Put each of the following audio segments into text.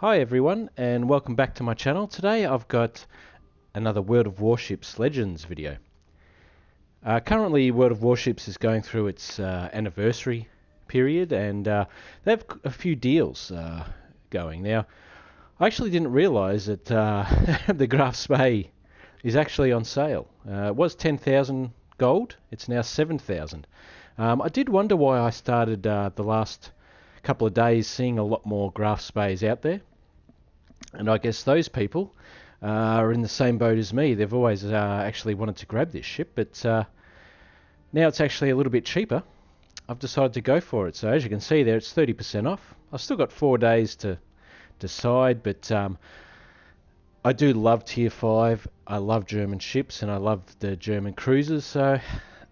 Hi everyone, and welcome back to my channel. Today I've got another World of Warships Legends video. Currently World of Warships is going through its anniversary period, and they have a few deals going. Now, I actually didn't realise that the GRAF SPEE is actually on sale. It was 10,000 gold, it's now 7,000. I did wonder why I started the last couple of days seeing a lot more GRAF SPEEs out there. And I guess those people are in the same boat as me. They've always actually wanted to grab this ship, but now it's actually a little bit cheaper. I've decided to go for it. So as you can see there, it's 30% off. I've still got 4 days to decide, but I do love Tier 5. I love German ships, and I love the German cruisers. So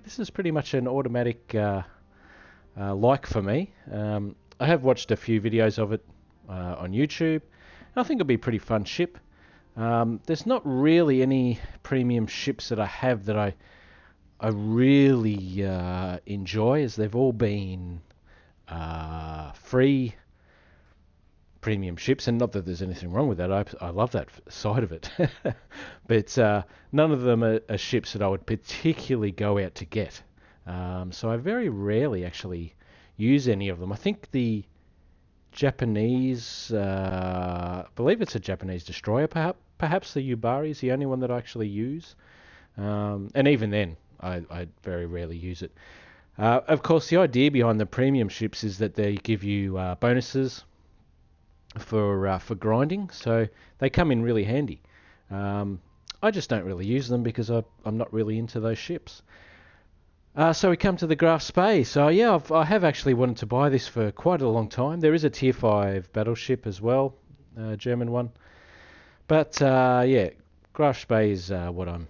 this is pretty much an automatic like for me. I have watched a few videos of it on YouTube. I think it'll be a pretty fun ship. There's not really any premium ships that I have that I really enjoy, as they've all been free premium ships, and not that there's anything wrong with that. I love that side of it. But none of them are ships that I would particularly go out to get. So I very rarely actually use any of them. I think the Japanese, I believe it's a Japanese destroyer, perhaps the Yubari is the only one that I actually use, and even then I very rarely use it. Of course, the idea behind the premium ships is that they give you bonuses for grinding, so they come in really handy. I just don't really use them because I'm not really into those ships. So we come to the GRAF SPEE. So yeah, I have actually wanted to buy this for quite a long time. There is a Tier 5 battleship as well, German one. But yeah, GRAF SPEE is what I'm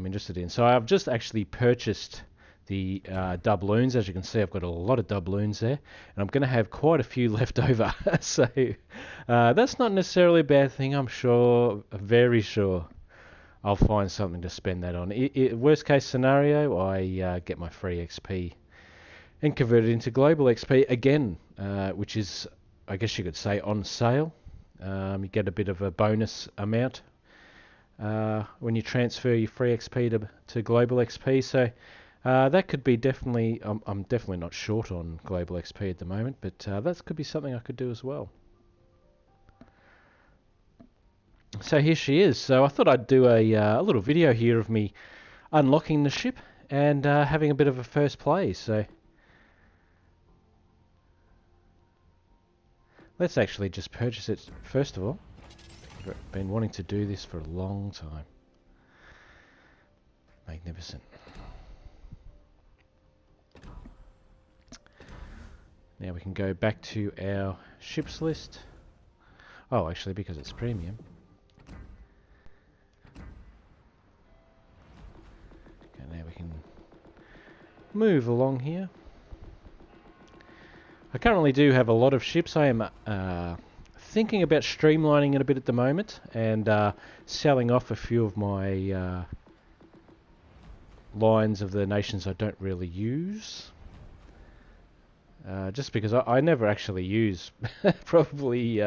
interested in. So I've just actually purchased the doubloons. As you can see, I've got a lot of doubloons there, and I'm going to have quite a few left over. So that's not necessarily a bad thing. I'm sure, very sure, I'll find something to spend that on. Worst case scenario, I get my free XP and convert it into global XP again, which is, I guess you could say, on sale. You get a bit of a bonus amount when you transfer your free XP to global XP. So that could be definitely, I'm definitely not short on global XP at the moment, but that could be something I could do as well. So here she is. So I thought I'd do a little video here of me unlocking the ship and having a bit of a first play. So let's actually just purchase it first of all. I've been wanting to do this for a long time. Magnificent. Now we can go back to our ships list. Oh, actually, because it's premium. Now we can move along here. I currently do have a lot of ships. I am thinking about streamlining it a bit at the moment and selling off a few of my lines of the nations I don't really use. Just because I never actually use probably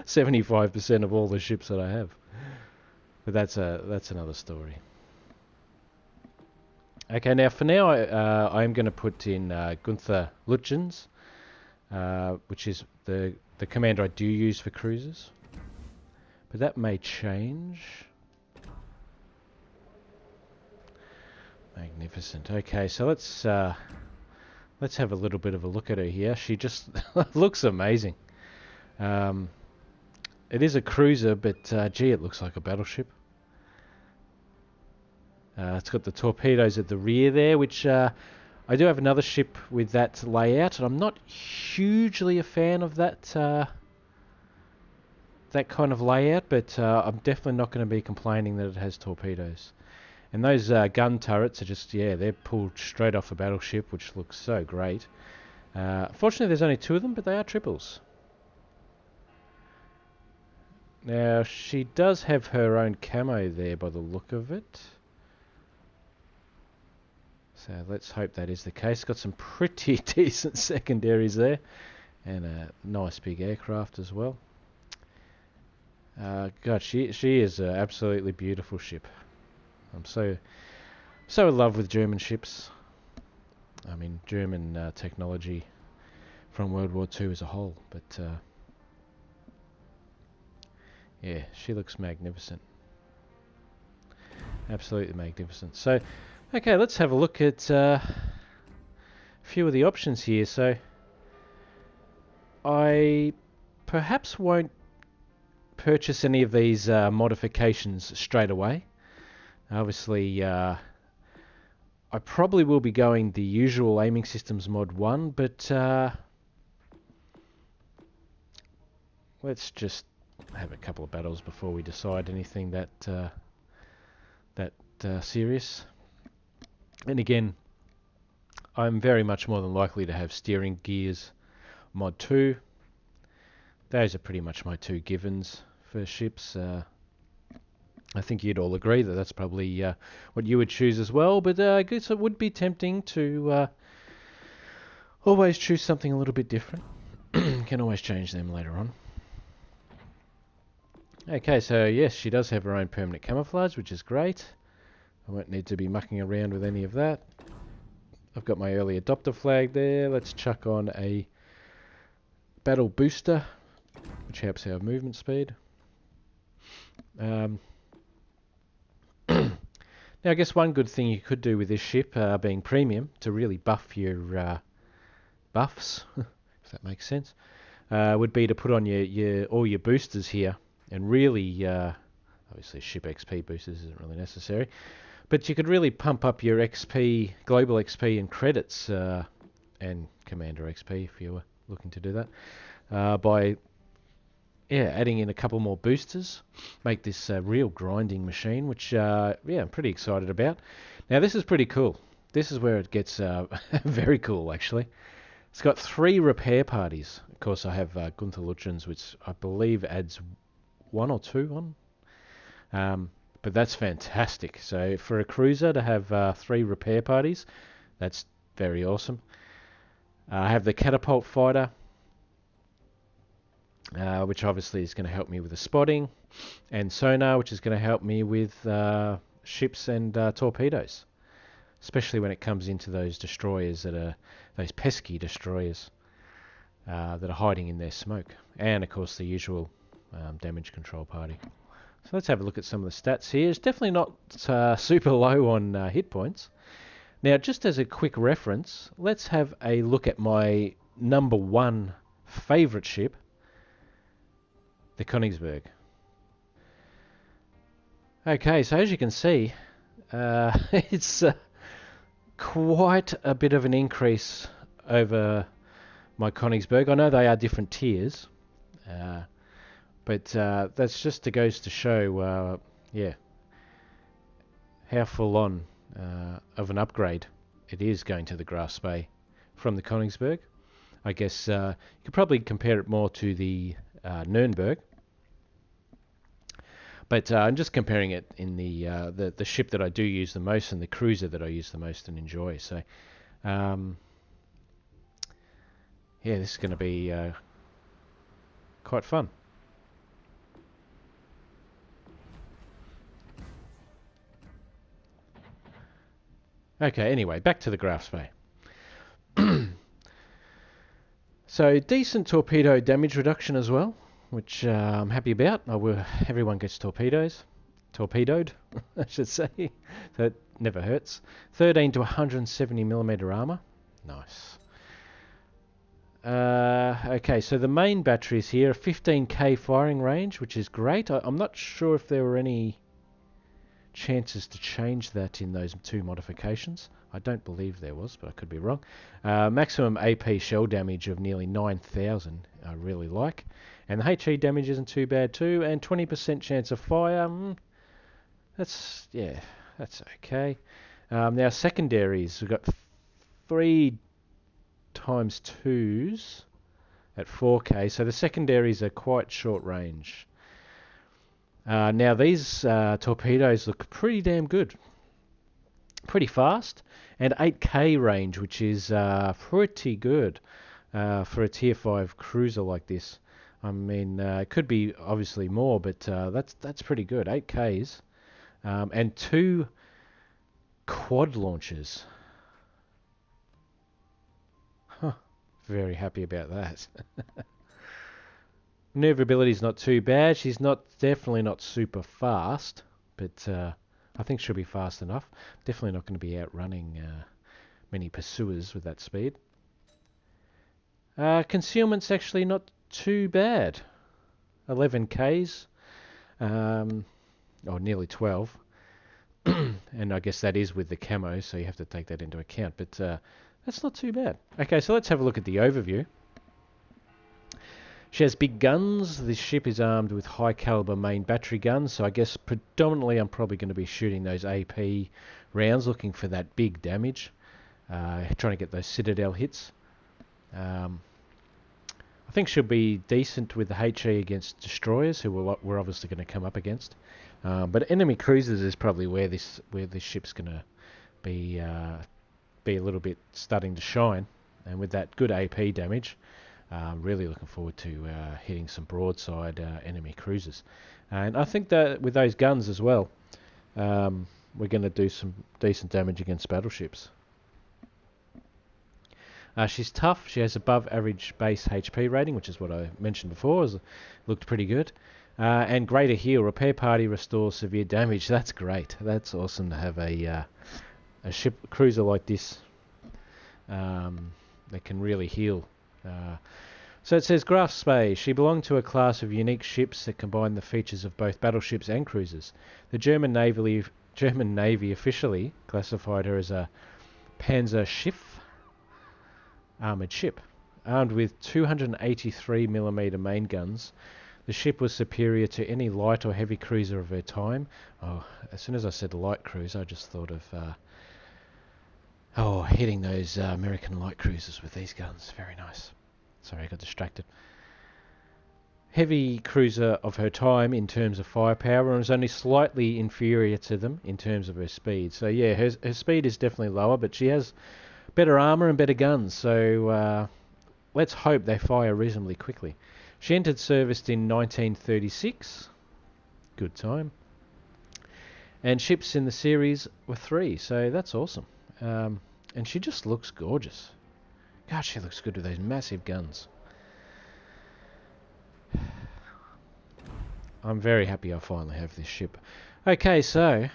75% of all the ships that I have. But that's another story. Okay, now for now I'm going to put in Gunther Lutjens, which is the commander I do use for cruisers. But that may change. Magnificent. Okay, so let's have a little bit of a look at her here. She just looks amazing. It is a cruiser, but gee, it looks like a battleship. It's got the torpedoes at the rear there, which I do have another ship with that layout, and I'm not hugely a fan of that that kind of layout, but I'm definitely not going to be complaining that it has torpedoes. And those gun turrets are just, yeah, they're pulled straight off a battleship, which looks so great. Fortunately, there's only 2 of them, but they are triples. Now, she does have her own camo there by the look of it. So let's hope that is the case. Got some pretty decent secondaries there, and a nice big aircraft as well. God, she is an absolutely beautiful ship. I'm so in love with German ships. I mean, German technology from World War II as a whole. But yeah, she looks magnificent. Absolutely magnificent. So, okay, let's have a look at a few of the options here. So, I perhaps won't purchase any of these modifications straight away. Obviously, I probably will be going the usual aiming systems mod 1, but let's just have a couple of battles before we decide anything that serious. And again, I'm very much more than likely to have steering gears mod 2. Those are pretty much my two givens for ships. I think you'd all agree that that's probably what you would choose as well, but I guess it would be tempting to always choose something a little bit different. Can always change them later on. Okay, so yes, she does have her own permanent camouflage, which is great. I won't need to be mucking around with any of that. I've got my early adopter flag there. Let's chuck on a battle booster, which helps our movement speed. Now, I guess one good thing you could do with this ship, being premium, to really buff your buffs, if that makes sense, would be to put on all your boosters here, and really, obviously ship XP boosters isn't really necessary, but you could really pump up your XP, global XP and credits, and Commander XP if you were looking to do that, by adding in a couple more boosters. Make this a real grinding machine, which I'm pretty excited about. Now this is pretty cool. This is where it gets very cool, actually. It's got 3 repair parties. Of course, I have Gunther Lutzens, which I believe adds 1 or 2 on. But that's fantastic. So for a cruiser to have 3 repair parties, that's very awesome. I have the catapult fighter, which obviously is going to help me with the spotting, and sonar, which is going to help me with ships and torpedoes, especially when it comes into those destroyers that are those pesky destroyers that are hiding in their smoke, and of course the usual damage control party. So let's have a look at some of the stats here. It's definitely not super low on hit points. Now, just as a quick reference, let's have a look at my number 1 favourite ship, the Königsberg. Okay, so as you can see, it's quite a bit of an increase over my Königsberg. I know they are different tiers, but that's just goes to show, how full on of an upgrade it is going to the GRAF SPEE from the Königsberg. I guess you could probably compare it more to the Nürnberg, but I'm just comparing it in the ship that I do use the most and the cruiser that I use the most and enjoy. So, this is going to be quite fun. Okay, anyway, back to the GRAF SPEE. So, decent torpedo damage reduction as well, which I'm happy about. Everyone gets torpedoed, I should say, so it never hurts. 13 to 170 millimeter armor, nice. Okay, so the main batteries here, 15k firing range, which is great. I'm not sure if there were any chances to change that in those 2 modifications. I don't believe there was, but I could be wrong. Maximum AP shell damage of nearly 9,000, I really like. And the HE damage isn't too bad too, and 20% chance of fire. That's okay. Now secondaries, we've got 3 times 2s at 4k, so the secondaries are quite short range. Now these torpedoes look pretty damn good, pretty fast, and 8k range, which is pretty good for a tier 5 cruiser like this. I mean, it could be obviously more, but that's pretty good. 8 Ks and 2 quad launches. Huh. Very happy about that. Maneuverability is not too bad. She's definitely not super fast, but I think she'll be fast enough. Definitely not going to be outrunning many pursuers with that speed. Concealment's actually not too bad. 11 Ks, or nearly 12. And I guess that is with the camo, so you have to take that into account. But that's not too bad. Okay, so let's have a look at the overview. She has big guns. This ship is armed with high caliber main battery guns, so I guess predominantly I'm probably going to be shooting those AP rounds, looking for that big damage, trying to get those Citadel hits. I think she'll be decent with the HE against destroyers, who we're obviously going to come up against. But enemy cruisers is probably where this ship's going to be a little bit starting to shine, and with that good AP damage. Really looking forward to hitting some broadside enemy cruisers. And I think that with those guns as well, we're going to do some decent damage against battleships. She's tough. She has above average base HP rating, which is what I mentioned before. Looked pretty good. And greater heal. Repair party restores severe damage. That's great. That's awesome to have a cruiser like this that can really heal. So it says GRAF SPEE. She belonged to a class of unique ships that combine the features of both battleships and cruisers. The German Navy officially classified her as a Panzerschiff armoured ship. Armed with 283mm main guns, the ship was superior to any light or heavy cruiser of her time. Oh, as soon as I said light cruiser, I just thought of hitting those American light cruisers with these guns. Very nice. Sorry, I got distracted. Heavy cruiser of her time in terms of firepower, and was only slightly inferior to them in terms of her speed. So yeah, her speed is definitely lower, but she has better armour and better guns. So let's hope they fire reasonably quickly. She entered service in 1936. Good time. And ships in the series were 3, so that's awesome. And she just looks gorgeous. God, she looks good with those massive guns. I'm very happy I finally have this ship. Okay, so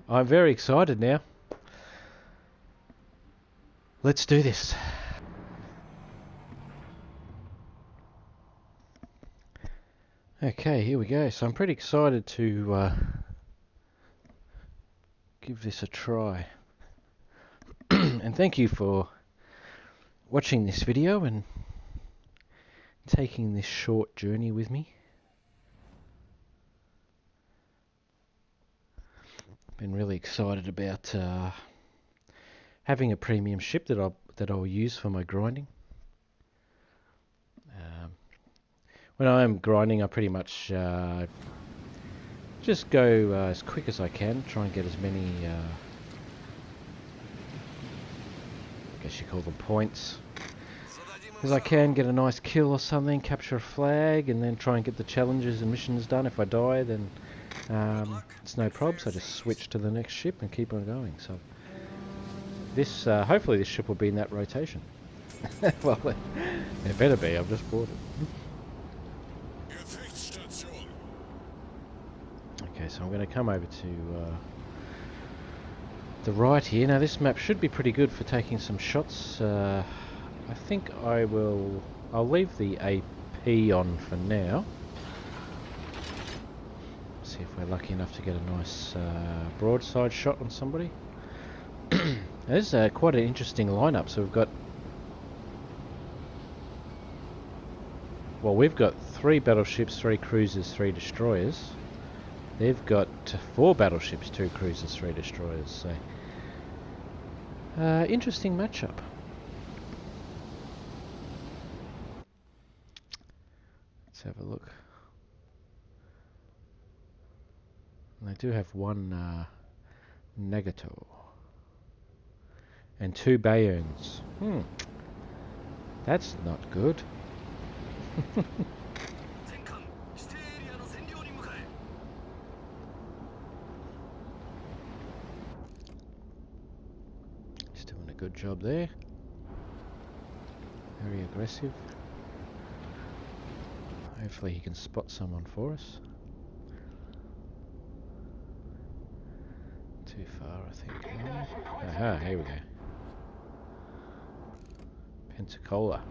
I'm very excited now. Let's do this. Okay, here we go. So I'm pretty excited to give this a try. And thank you for watching this video and taking this short journey with me. Been really excited about having a premium ship that I'll use for my grinding. When I'm grinding, I pretty much just go as quick as I can, try and get as many I guess you call them points as I can, get a nice kill or something, capture a flag, and then try and get the challenges and missions done. If I die, then it's no probs. I just switch to the next ship and keep on going. So this, hopefully this ship will be in that rotation. Well, it better be. I've just bought it. Okay, so I'm going to come over to the right here. Now this map should be pretty good for taking some shots. I think I'll leave the AP on for now. See if we're lucky enough to get a nice broadside shot on somebody. There's quite an interesting lineup. So we've got 3 battleships, 3 cruisers, 3 destroyers. They've got 4 battleships, 2 cruisers, 3 destroyers. So interesting matchup. Let's have a look. And they do have 1 Negator and 2 Bayerns. That's not good. good job there. Very aggressive. Hopefully he can spot someone for us. Too far, I think. Aha, here we go. Pensacola.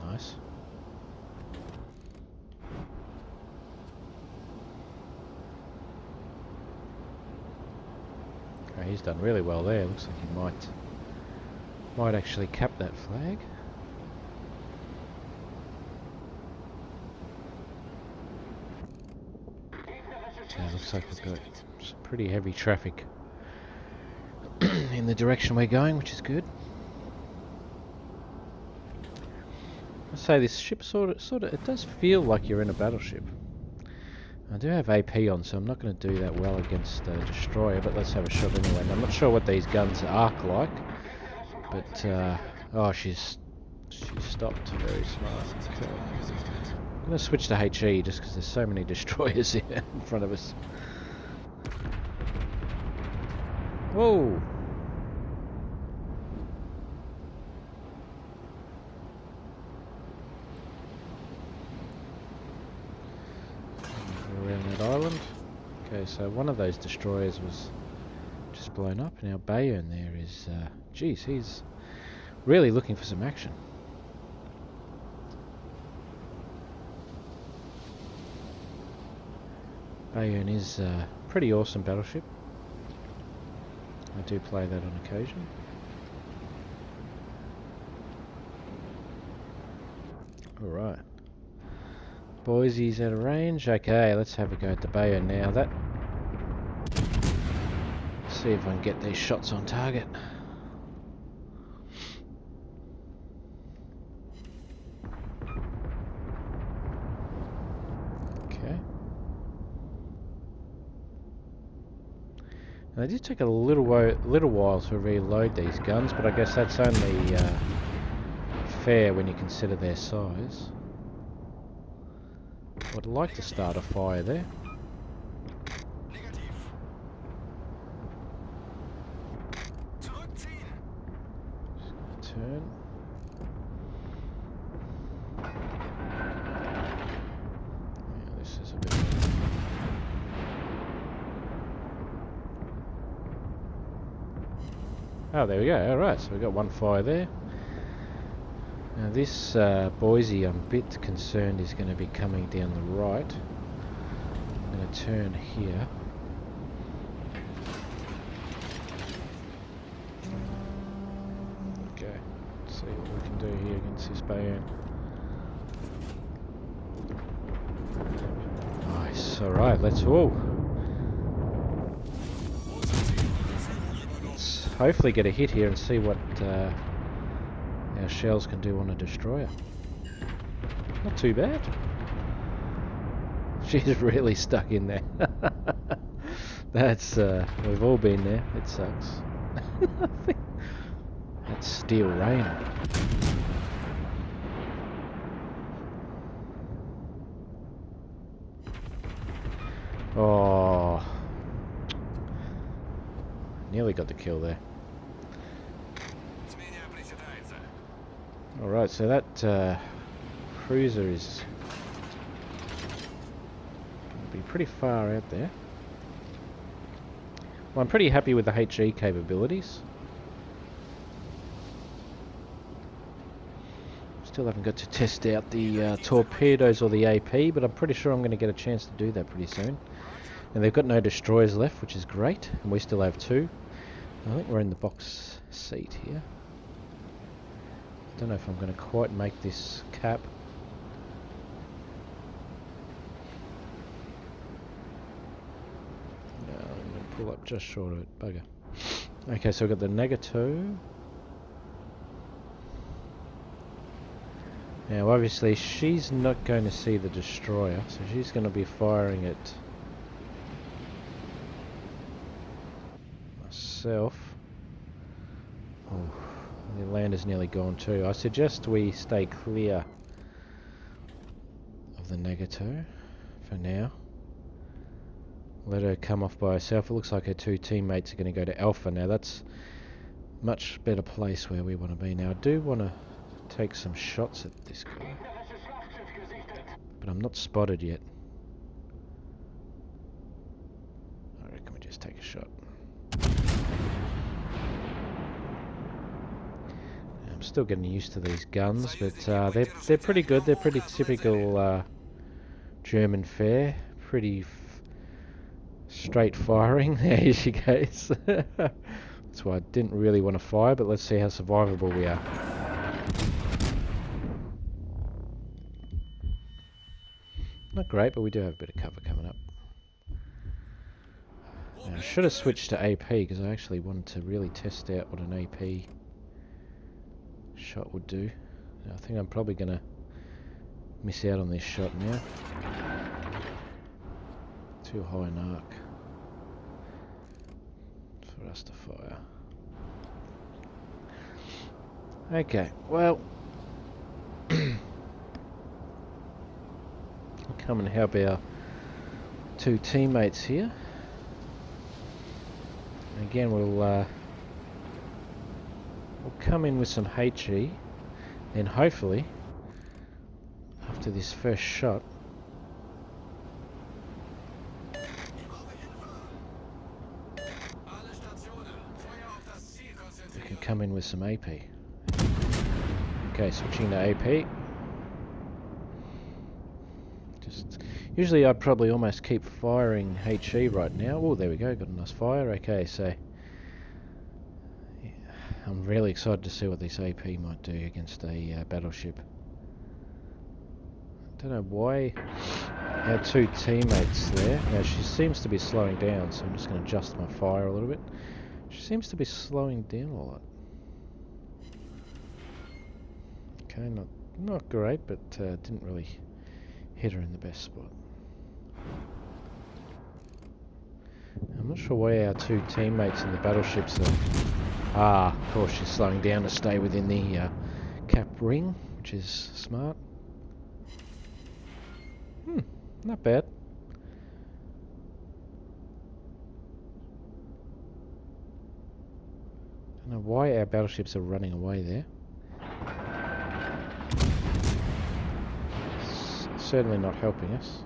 Nice. Okay, he's done really well there. Looks like he might actually cap that flag. Yeah, looks like we've got some pretty heavy traffic in the direction we're going, which is good. I say this ship sort of, it does feel like you're in a battleship. I do have AP on, so I'm not going to do that well against a destroyer, but let's have a shot anyway. And I'm not sure what these guns arc like, but oh, she's stopped. Very smart. Okay. I'm going to switch to HE just because there's so many destroyers here in front of us. Whoa! Around that island. Okay, so one of those destroyers was just blown up, and our Bayern there is, geez, he's really looking for some action. Bayern is a pretty awesome battleship. I do play that on occasion. Alright. Boise's out of range. Okay, let's have a go at the Bayern now. See if I can get these shots on target. Okay. They did take a little while to reload these guns, but I guess that's only fair when you consider their size. I'd like to start a fire there. Turn. Yeah, this is a bit. Oh, there we go. Alright, so we've got one fire there. Now this Boise, I'm a bit concerned, is going to be coming down the right. I'm going to turn here. Okay, let's see what we can do here against this Bayern. Nice, alright, let's hopefully get a hit here and see what our shells can do on a destroyer. Not too bad. She's really stuck in there. That's we've all been there. It sucks. That's steel rain. Oh, nearly got the kill there. Alright, so that cruiser is going to be pretty far out there. Well, I'm pretty happy with the HE capabilities. Still haven't got to test out the torpedoes or the AP, but I'm pretty sure I'm going to get a chance to do that pretty soon. And they've got no destroyers left, which is great, and we still have two. I think we're in the box seat here. I don't know if I'm going to quite make this cap. No, I'm going to pull up just short of it. Bugger. Okay, so we've got the Negato. Now obviously she's not going to see the destroyer, so she's going to be firing at myself. Oh. The land is nearly gone too. I suggest we stay clear of the Negato for now. Let her come off by herself. It looks like her two teammates are going to go to Alpha. Now that's much better place where we want to be now. I do want to take some shots at this guy, but I'm not spotted yet. I reckon we just take a shot. I'm still getting used to these guns, but they're pretty good. They're pretty typical German fare. Pretty straight firing. There she goes. That's why I didn't really want to fire, but let's see how survivable we are. Not great, but we do have a bit of cover coming up. Now, I should have switched to AP because I actually wanted to really test out what an AP shot would do. Now, I think I'm probably going to miss out on this shot now. Too high an arc for us to fire. Okay, well, I'll come and help our two teammates here. Again, we'll come in with some HE, then hopefully, after this first shot, we can come in with some AP. Okay, switching to AP. Usually I'd probably almost keep firing HE right now. Oh, there we go, got a nice fire. Okay, so yeah, I'm really excited to see what this AP might do against a battleship. I don't know why our two teammates there. Now she seems to be slowing down, so I'm just going to adjust my fire a little bit. She seems to be slowing down a lot. Okay, not great, but didn't really hit her in the best spot. I'm not sure why our two teammates in the battleships are... Ah, of course she's slowing down to stay within the cap ring, which is smart. Not bad. I don't know why our battleships are running away there. Certainly not helping us.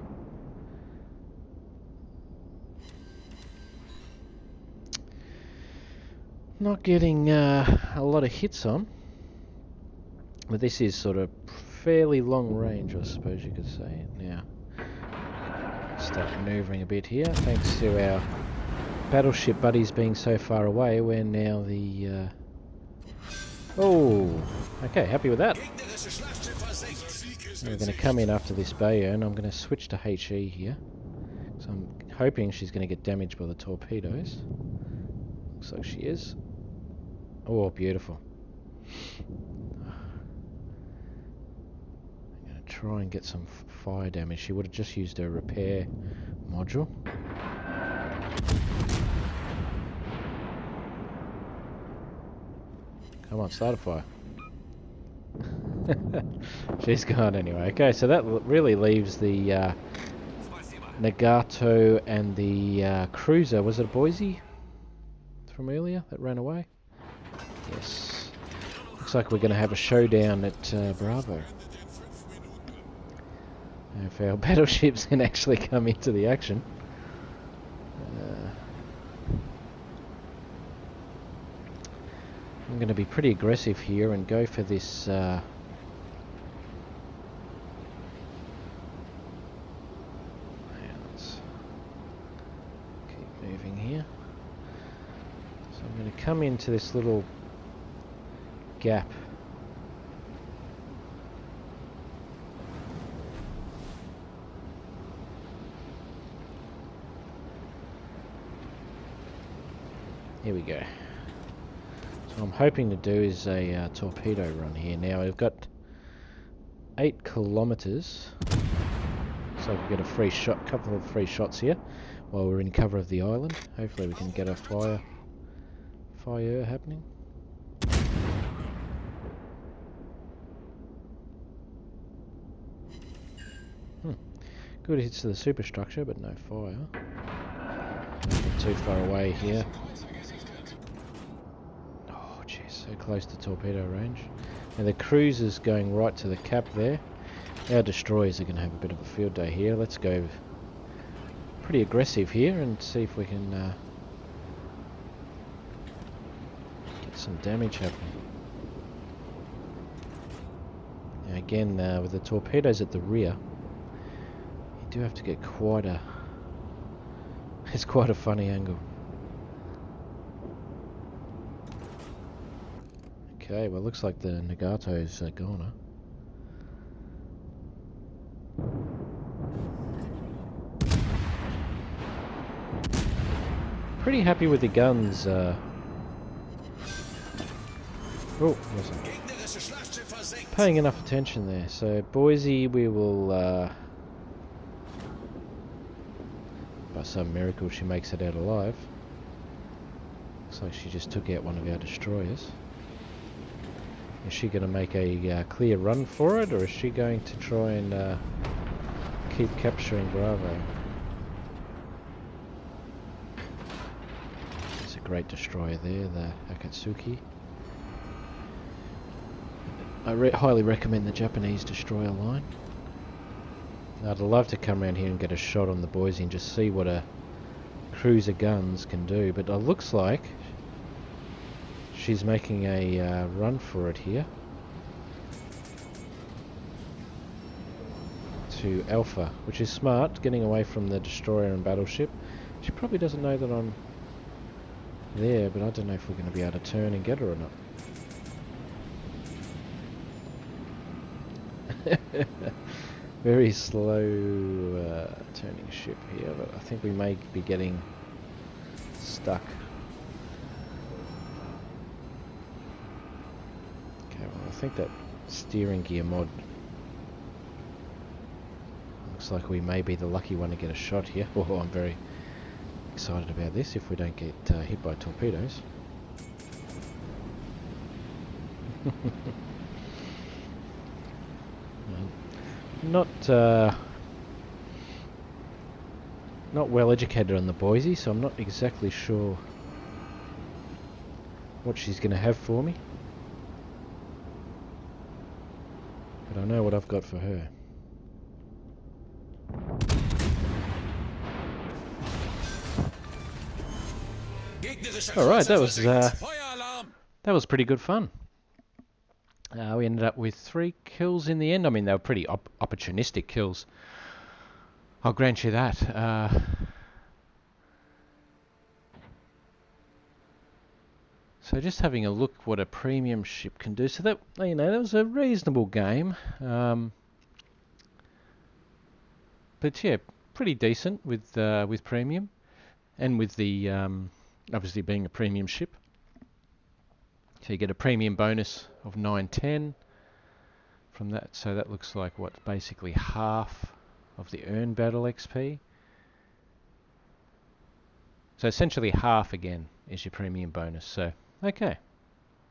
Not getting a lot of hits on, but this is sort of fairly long range, I suppose you could say. Now, start manoeuvring a bit here. Thanks to our battleship buddies being so far away, we're now the... Oh, okay, happy with that. We're going to come in after this Bayer, and I'm going to switch to HE here. So I'm hoping she's going to get damaged by the torpedoes. Looks like she is. Oh, beautiful. I'm going to try and get some fire damage. She would have just used her repair module. Come on, start a fire. She's gone anyway. Okay, so that really leaves the Nagato and the cruiser. Was it Boise from earlier that ran away? Yes. Looks like we're going to have a showdown at Bravo. If our battleships can actually come into the action. I'm going to be pretty aggressive here and go for this let's keep moving here. So I'm going to come into this little gap. Here we go. What I'm hoping to do is a torpedo run here. Now we've got 8 kilometers, so we've got a free shot, couple of free shots here while we're in cover of the island. Hopefully we can get a fire happening. Good hits to the superstructure, but no fire. Not too far away here. So close to torpedo range. And the cruiser's going right to the cap there. Our destroyers are going to have a bit of a field day here. Let's go pretty aggressive here and see if we can get some damage happening. Now again, with the torpedoes at the rear, you do have to get quite a... it's quite a funny angle. Okay, well, looks like the Nagato's goner. Pretty happy with the guns. Oh, wasn't paying enough attention there. So Boise, we will, by some miracle, she makes it out alive. Looks like she just took out one of our destroyers. Is she going to make a clear run for it, or is she going to try and keep capturing Bravo? There's a great destroyer there, the Akatsuki. I highly recommend the Japanese destroyer line. I'd love to come around here and get a shot on the Boise and just see what a cruiser guns can do, but it looks like she's making a run for it here to Alpha, which is smart, getting away from the destroyer and battleship. She probably doesn't know that I'm there, but I don't know if we're going to be able to turn and get her or not. Very slow turning ship here, but I think we may be getting stuck. Okay, well, I think that steering gear mod looks like we may be the lucky one to get a shot here. Oh, I'm very excited about this if we don't get hit by torpedoes. Not well educated on the Boise, so I'm not exactly sure what she's going to have for me. But I know what I've got for her. Alright, that was pretty good fun. We ended up with 3 kills in the end. I mean, they were pretty opportunistic kills, I'll grant you that. So just having a look what a premium ship can do. So that, you know, that was a reasonable game. But yeah, pretty decent with premium, and with the obviously being a premium ship. So you get a premium bonus of 910 from that. So that looks like what, basically half of the earned battle XP. So essentially half again is your premium bonus. So okay,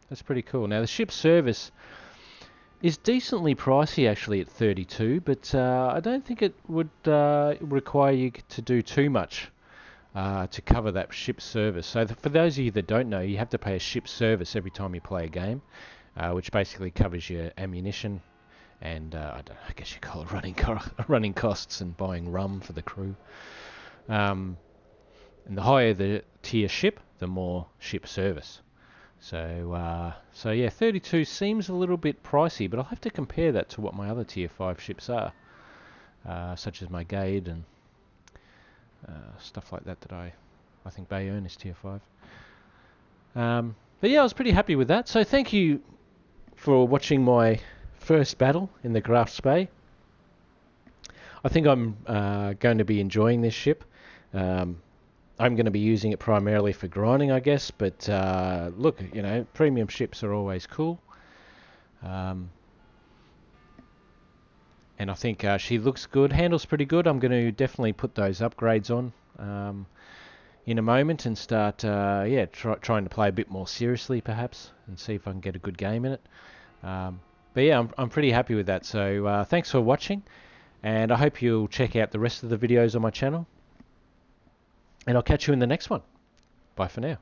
that's pretty cool. Now the ship service is decently pricey actually at 32, but I don't think it would require you to do too much to cover that ship service. So for those of you that don't know, you have to pay a ship service every time you play a game, which basically covers your ammunition and I guess you call it running costs and buying rum for the crew. And the higher the tier ship, the more ship service. So yeah, 32 seems a little bit pricey, but I'll have to compare that to what my other tier 5 ships are, such as my Gade and stuff like that I think Bayern is tier 5. But yeah, I was pretty happy with that. So thank you for watching my first battle in the GRAF SPEE. I think I'm going to be enjoying this ship. I'm going to be using it primarily for grinding, I guess, but look, you know, premium ships are always cool. And I think she looks good, handles pretty good. I'm going to definitely put those upgrades on in a moment and start trying to play a bit more seriously perhaps and see if I can get a good game in it. But yeah, I'm pretty happy with that. So thanks for watching, and I hope you'll check out the rest of the videos on my channel. And I'll catch you in the next one. Bye for now.